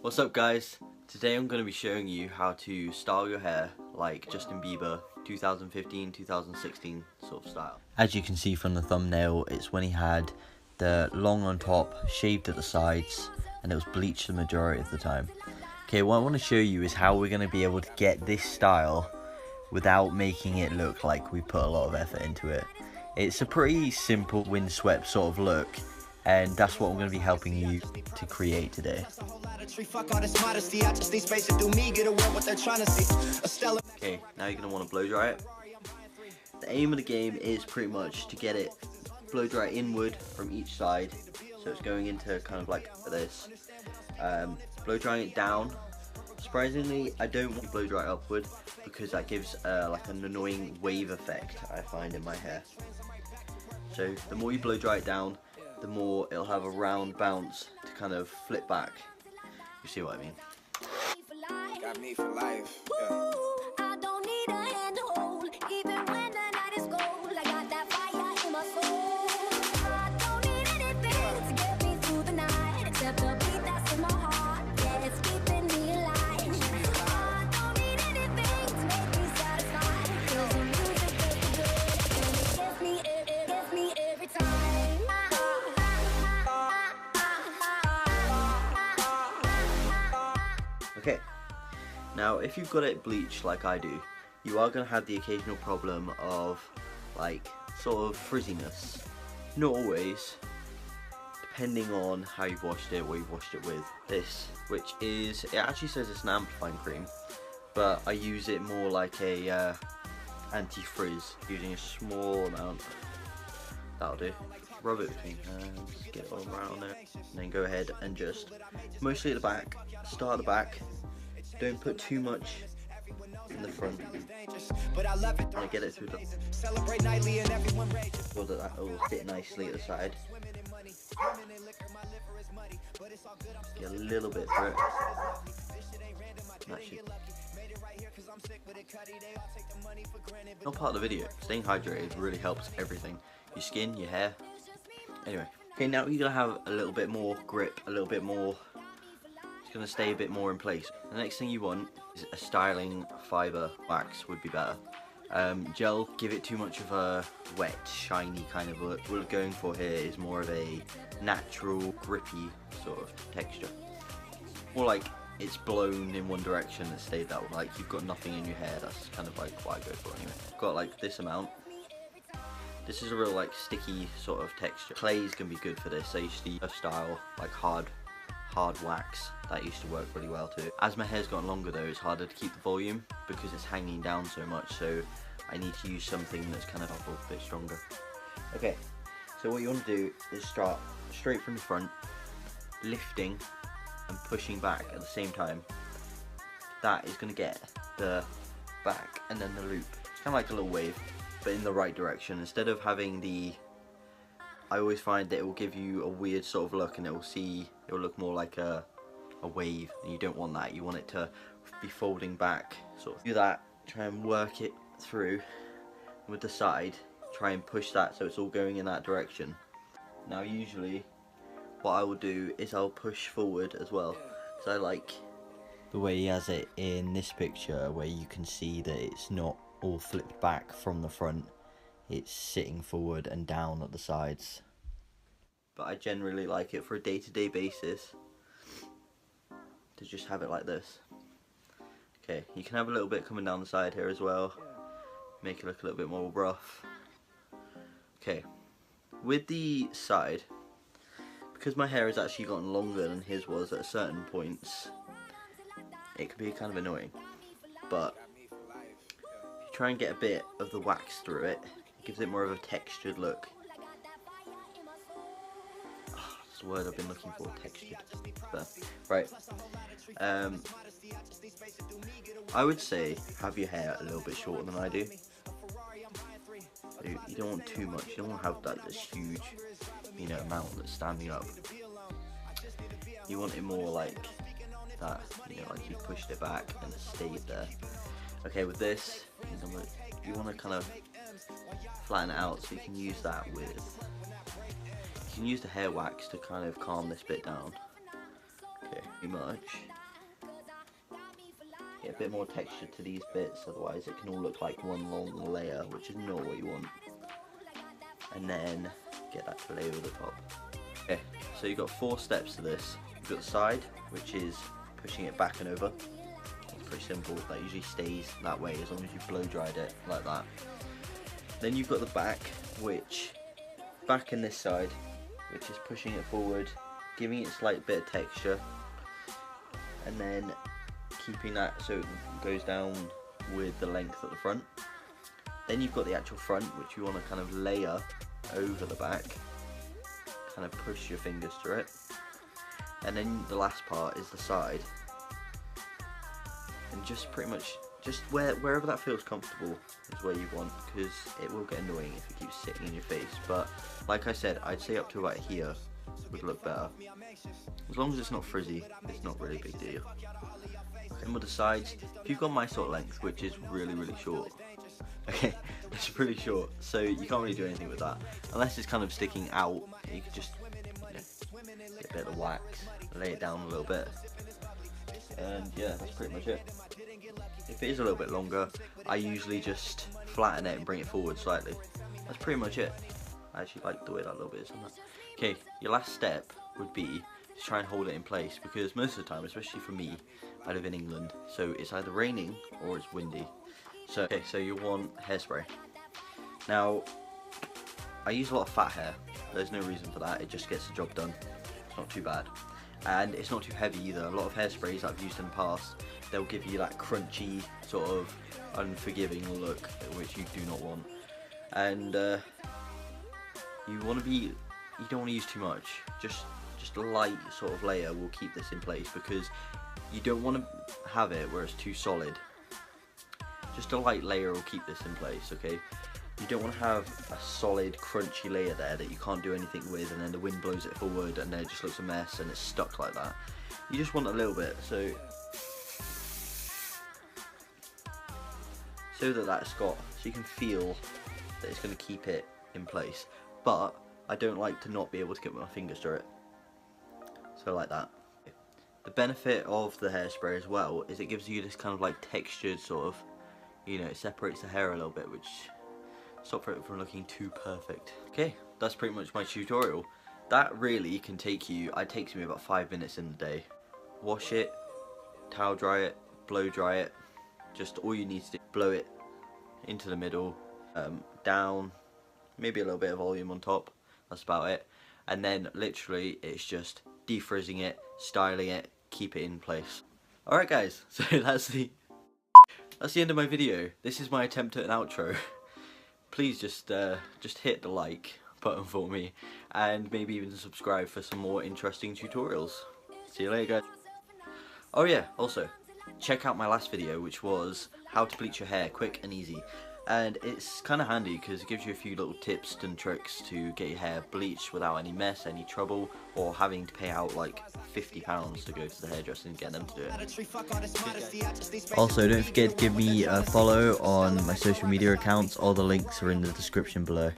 What's up guys? Today I'm going to be showing you how to style your hair like Justin Bieber 2015-2016 sort of style. As you can see from the thumbnail, it's when he had the long on top, shaved at the sides, and it was bleached the majority of the time. Okay, what I want to show you is how we're going to be able to get this style without making it look like we put a lot of effort into it. It's a pretty simple windswept sort of look, and that's what I'm going to be helping you to create today. Okay, now you're going to want to blow dry it. The aim of the game is pretty much to get it blow dry inward from each side, so it's going into kind of like this. Blow drying it down. Surprisingly, I don't want to blow dry upward because that gives like an annoying wave effect I find in my hair. So the more you blow dry it down, the more it'll have a round bounce to kind of flip back. You see what I mean? Got me for life. Yeah. Okay, now if you've got it bleached like I do, you are going to have the occasional problem of like sort of frizziness. Not always, depending on how you've washed it, what you've washed it with. This, which is, it actually says it's an amplifying cream, but I use it more like a anti-frizz, using a small amount. That'll do. Rub it between hands, get it all around there, and then go ahead and just, mostly at the back, start at the back, don't put too much in the front. I get it through the, so that will fit nicely at the side. Get a little bit through it. Not part of the video. Staying hydrated really helps everything. Your skin, your hair. Anyway. Okay, now you're going to have a little bit more grip, a little bit more, it's going to stay a bit more in place. The next thing you want is a styling fiber wax would be better. Gel, give it too much of a wet, shiny kind of look. What we're going for here is more of a natural, grippy sort of texture. More like it's blown in one direction and stayed that way. Like you've got nothing in your hair, that's kind of like what I go for anyway. I've got like this amount. This is a real like sticky sort of texture. Clay is going to be good for this. I used to use a style like hard wax. That used to work really well too. As my hair's gotten longer though, it's harder to keep the volume because it's hanging down so much, so I need to use something that's kind of a bit stronger. Okay, so what you want to do is start straight from the front, lifting and pushing back at the same time. That is going to get the back and then the loop. It's kind of like a little wave, but in the right direction. Instead of having the, I always find that it will give you a weird sort of look, and it will look more like a wave, and you don't want that. You want it to be folding back, sort of. Do that, try and work it through with the side, try and push that so it's all going in that direction. Now usually what I will do is I'll push forward as well, so I like the way he has it in this picture where you can see that it's not all flipped back from the front, it's sitting forward and down at the sides. But I generally like it for a day-to-day basis to just have it like this. Okay, you can have a little bit coming down the side here as well, make it look a little bit more rough. Okay, with the side, because my hair has actually gotten longer than his was at certain points, it can be kind of annoying, but if you try and get a bit of the wax through it, it gives it more of a textured look. Oh, that's the word I've been looking for, textured. But, right, I would say have your hair a little bit shorter than I do. You don't want too much, you don't want to have that this huge, you know, amount that's standing up. You want it more like that, you know, like you pushed it back and it stayed there. Okay, with this, you want to kind of flatten it out, so you can use that with, you can use the hair wax to kind of calm this bit down. Okay, Okay, pretty much get a bit more texture to these bits, otherwise it can all look like one long layer, which is not what you want. And then get that to lay over the top. Okay, so you've got 4 steps to this. You've got the side, which is pushing it back and over. It's pretty simple, that usually stays that way as long as you blow dried it like that. Then you've got the back, which back in this side, which is pushing it forward, giving it a slight bit of texture, and then keeping that so it goes down with the length at the front. Then you've got the actual front, which you want to kind of layer over the back, kind of push your fingers through it. And then the last part is the side, and just pretty much just wherever that feels comfortable is where you want, because it will get annoying if it keeps sitting in your face. But like I said, I'd say up to about here would look better. As long as it's not frizzy, it's not really a big deal. Then with the sides, if you've got my sort of length, which is really short, okay, it's really short, so you can't really do anything with that unless it's kind of sticking out. You could just, you know, get a bit of wax, lay it down a little bit, and yeah, that's pretty much it. If it is a little bit longer, I usually just flatten it and bring it forward slightly. That's pretty much it. I actually like the way that little bit is on that. Okay, your last step would be to try and hold it in place, because most of the time, especially for me, I live in England, so it's either raining or it's windy. So, okay, so you want hairspray. Now, I use a lot of fat hair. There's no reason for that, it just gets the job done. It's not too bad. And it's not too heavy either. A lot of hairsprays that I've used in the past, they'll give you that crunchy, sort of unforgiving look, which you do not want. And you don't want to use too much. Just a light sort of layer will keep this in place, because you don't want to have it where it's too solid. Just a light layer will keep this in place, okay? You don't want to have a solid, crunchy layer there that you can't do anything with, and then the wind blows it forward and then it just looks a mess and it's stuck like that. You just want a little bit, so that's got, so you can feel that it's going to keep it in place. But I don't like to not be able to get my fingers through it. So like that. The benefit of the hairspray as well is it gives you this kind of like textured sort of, you know, it separates the hair a little bit, which stops it from looking too perfect. Okay, that's pretty much my tutorial. That really can take you, it takes me about 5 minutes in the day. Wash it, towel dry it, blow dry it. Just all you need to do, blow it into the middle, down, maybe a little bit of volume on top, that's about it. And then literally it's just defrizzing it, styling it, keep it in place. Alright guys, so that's the end of my video. This is my attempt at an outro. Please just hit the like button for me, and maybe even subscribe for some more interesting tutorials. See you later guys. Oh yeah, also, check out my last video, which was how to bleach your hair quick and easy. And it's kind of handy because it gives you a few little tips and tricks to get your hair bleached without any mess, any trouble, or having to pay out like £50 to go to the hairdresser and get them to do it. Also, don't forget to give me a follow on my social media accounts. All the links are in the description below.